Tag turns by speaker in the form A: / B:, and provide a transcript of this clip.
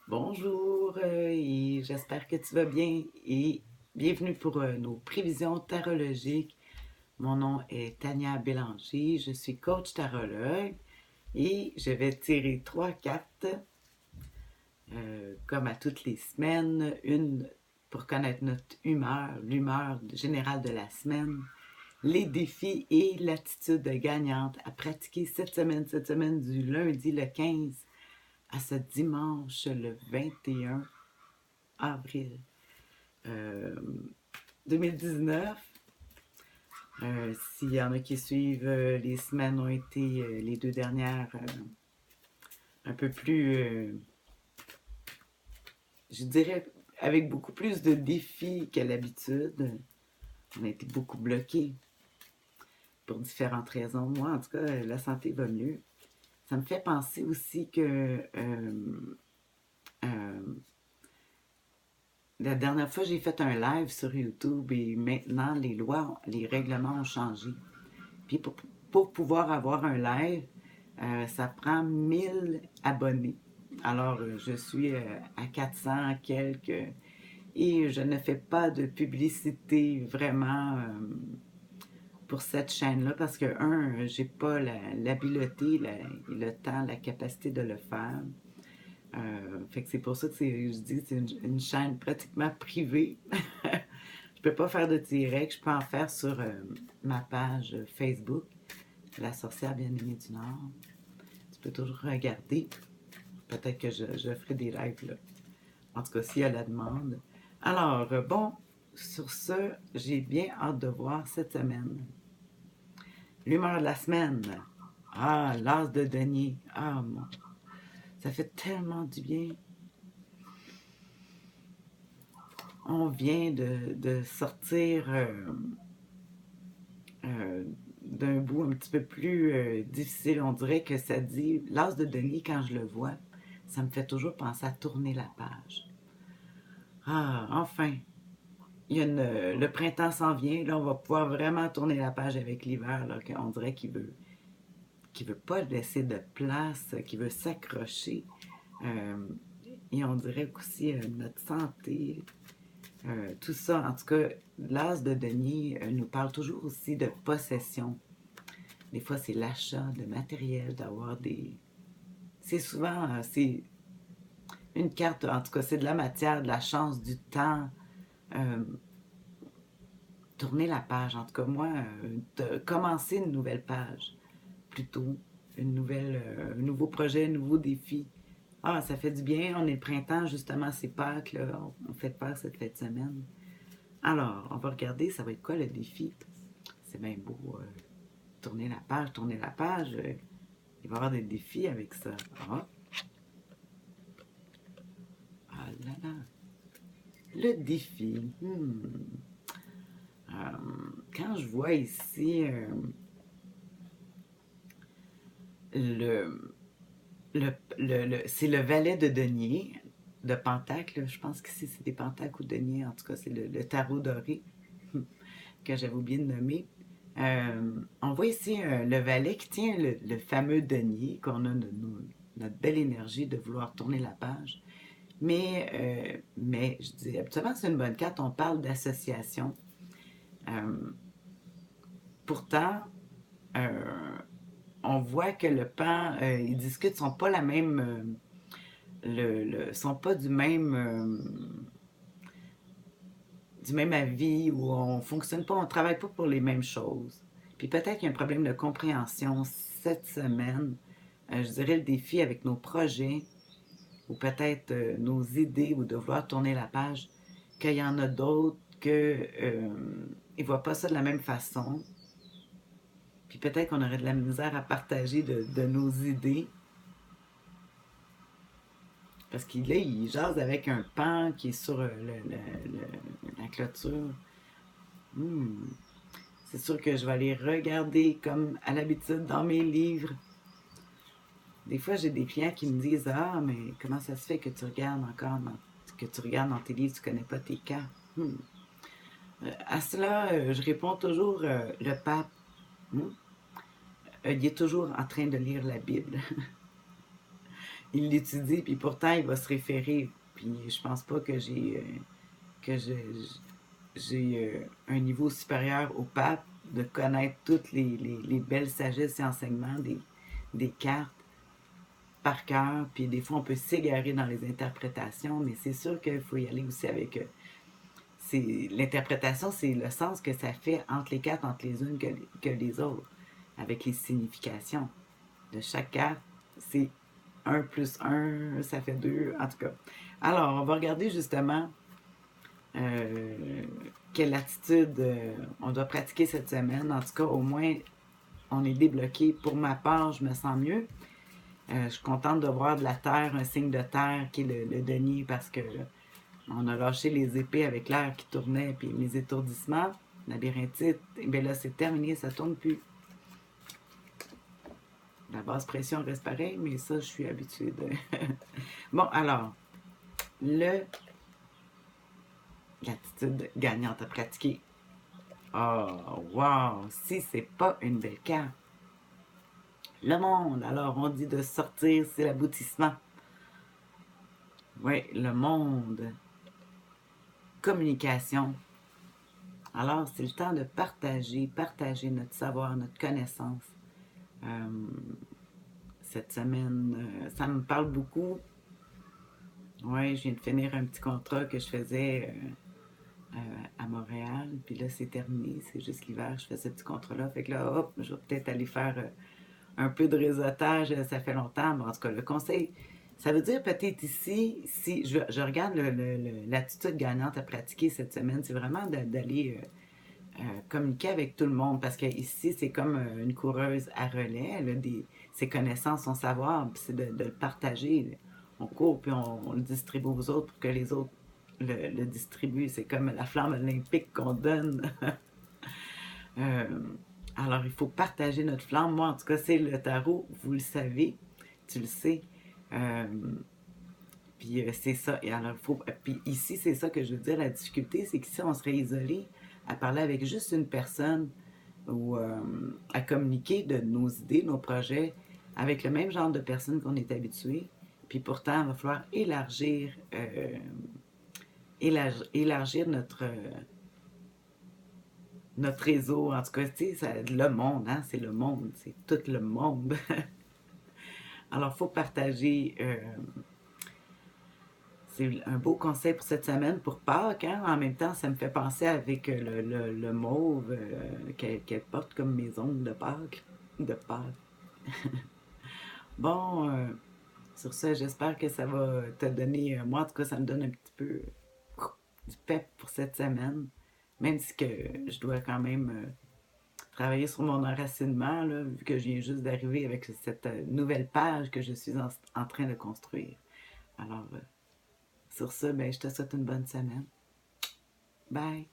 A: Bonjour et j'espère que tu vas bien et bienvenue pour nos prévisions tarologiques. Mon nom est Tania Bélanger, je suis coach tarologue et je vais tirer trois cartes comme à toutes les semaines, une pour connaître notre humeur, l'humeur générale de la semaine, les défis et l'attitude gagnante à pratiquer cette semaine du lundi le 15 à ce dimanche le 21 avril 2019. S'il y en a qui suivent, les semaines ont été, les deux dernières, un peu plus, je dirais, avec beaucoup plus de défis qu'à l'habitude. On a été beaucoup bloqués pour différentes raisons. Moi, en tout cas, la santé va mieux. Ça me fait penser aussi que euh, la dernière fois, j'ai fait un live sur YouTube et maintenant, les lois, les règlements ont changé. Puis pour pouvoir avoir un live, ça prend 1000 abonnés. Alors, je suis à 400 quelques et je ne fais pas de publicité vraiment pour cette chaîne-là parce que, j'ai pas l'habileté, le temps, la capacité de le faire. Fait que c'est pour ça que je dis que c'est une chaîne pratiquement privée. Je peux pas faire de direct, je peux en faire sur ma page Facebook, La sorcière bien-aimée du Nord. Tu peux toujours regarder. Peut-être que je ferai des lives là. En tout cas, s'il y a la demande. Alors, bon, sur ce, j'ai bien hâte de voir cette semaine. L'humeur de la semaine. Ah, l'as de denier. Ah, mon. Ça fait tellement du bien. On vient de sortir d'un bout un petit peu plus difficile. On dirait que ça dit, l'as de denier, quand je le vois, ça me fait toujours penser à tourner la page. Ah, enfin, le printemps s'en vient. Là, on va pouvoir vraiment tourner la page avec l'hiver. Là, on dirait qu'il veut pas laisser de place, qu'il veut s'accrocher. Euh, et on dirait aussi notre santé, tout ça. En tout cas, l'as de denier nous parle toujours aussi de possession. Des fois, c'est l'achat de matériel, d'avoir des. C'est souvent, c'est une carte, en tout cas, c'est de la matière, de la chance, du temps. Euh, Tourner la page, en tout cas, moi, commencer une nouvelle page, plutôt, un nouveau projet, un nouveau défi. Ah, ça fait du bien, on est le printemps, justement, c'est Pâques, là, on fait Pâques cette fête de semaine. Alors, on va regarder, ça va être quoi le défi? C'est bien beau, tourner la page, il va y avoir des défis avec ça. Ah, ah là là, le défi. Quand je vois ici le, c'est le valet de denier, de Pentacle. Je pense que c'est des Pentacles ou deniers. En tout cas, c'est le tarot doré que j'avais oublié de nommer. On voit ici le valet qui tient le fameux denier, qu'on a notre belle énergie de vouloir tourner la page. Mais je dis, habituellement, c'est une bonne carte. On parle d'association. Euh, Pourtant, euh, on voit que le pan, ils discutent, sont pas la même, sont pas du même avis ou on fonctionne pas, on travaille pas pour les mêmes choses. Puis peut-être qu'il y a un problème de compréhension cette semaine. Je dirais le défi avec nos projets ou peut-être nos idées ou de vouloir tourner la page, qu'il y en a d'autres que ils voient pas ça de la même façon. Puis peut-être qu'on aurait de la misère à partager de nos idées. Parce qu'il est, il jase avec un pan qui est sur la clôture. Hmm. C'est sûr que je vais aller regarder comme à l'habitude dans mes livres. Des fois, j'ai des clients qui me disent: Ah, mais comment ça se fait que tu regardes que tu regardes dans tes livres, tu connais pas tes cartes? À cela, je réponds toujours le pape. Hmm. Il est toujours en train de lire la Bible. il l'étudie, puis pourtant, il va se référer. Puis je pense pas que que j'ai un niveau supérieur au pape de connaître toutes les belles sagesses et enseignements des cartes par cœur, puis des fois on peut s'égarer dans les interprétations, mais c'est sûr qu'il faut y aller aussi avec l'interprétation, c'est le sens que ça fait entre les cartes, entre les unes que les autres, avec les significations de chaque carte. C'est un plus un, ça fait 2, en tout cas. Alors, on va regarder justement euh, quelle attitude on doit pratiquer cette semaine. En tout cas, au moins, on est débloqué. Pour ma part, je me sens mieux. Je suis contente de voir de la terre, un signe de terre qui est le denier parce que on a lâché les épées avec l'air qui tournait, puis mes étourdissements, labyrinthite, et bien là c'est terminé, ça tourne plus. La basse pression reste pareil, mais ça je suis habituée de. Bon alors, le l'attitude gagnante à pratiquer. Oh wow, si c'est pas une belle carte. Le monde, alors on dit de sortir, c'est l'aboutissement. Oui, le monde. Communication. Alors, c'est le temps de partager notre savoir, notre connaissance. Euh, cette semaine, ça me parle beaucoup. Oui, je viens de finir un petit contrat que je faisais à Montréal. Puis là, c'est terminé. C'est juste l'hiver, je fais ce petit contrat-là. Fait que là, hop, je vais peut-être aller faire un peu de réseautage. Ça fait longtemps. Mais en tout cas, le conseil, ça veut dire peut-être ici, si je regarde l'attitude gagnante à pratiquer cette semaine, c'est vraiment d'aller communiquer avec tout le monde parce que ici c'est comme une coureuse à relais. Elle a ses connaissances, son savoir, puis c'est de le partager. On court puis on le distribue aux autres pour que les autres le distribuent. C'est comme la flamme olympique qu'on donne. Euh, alors il faut partager notre flamme. Moi en tout cas c'est le tarot, vous le savez, tu le sais. Euh, puis c'est ça. Et alors, puis ici, c'est ça que je veux dire. La difficulté, c'est qu'ici, on serait isolé à parler avec juste une personne ou à communiquer de nos idées, nos projets avec le même genre de personnes qu'on est habitué. Puis pourtant, il va falloir élargir notre réseau. En tout cas, tu sais, le monde, hein, c'est le monde, c'est tout le monde. Alors, il faut partager c'est un beau conseil pour cette semaine pour Pâques. Hein? En même temps, ça me fait penser avec le mauve qu'elle porte comme mes ongles de Pâques. De Pâques. Bon, sur ça, j'espère que ça va te donner. Moi, en tout cas, ça me donne un petit peu du pep pour cette semaine. Même si que je dois quand même travailler sur mon enracinement, là, vu que je viens juste d'arriver avec cette nouvelle page que je suis en train de construire. Alors, sur ça, ben, je te souhaite une bonne semaine. Bye!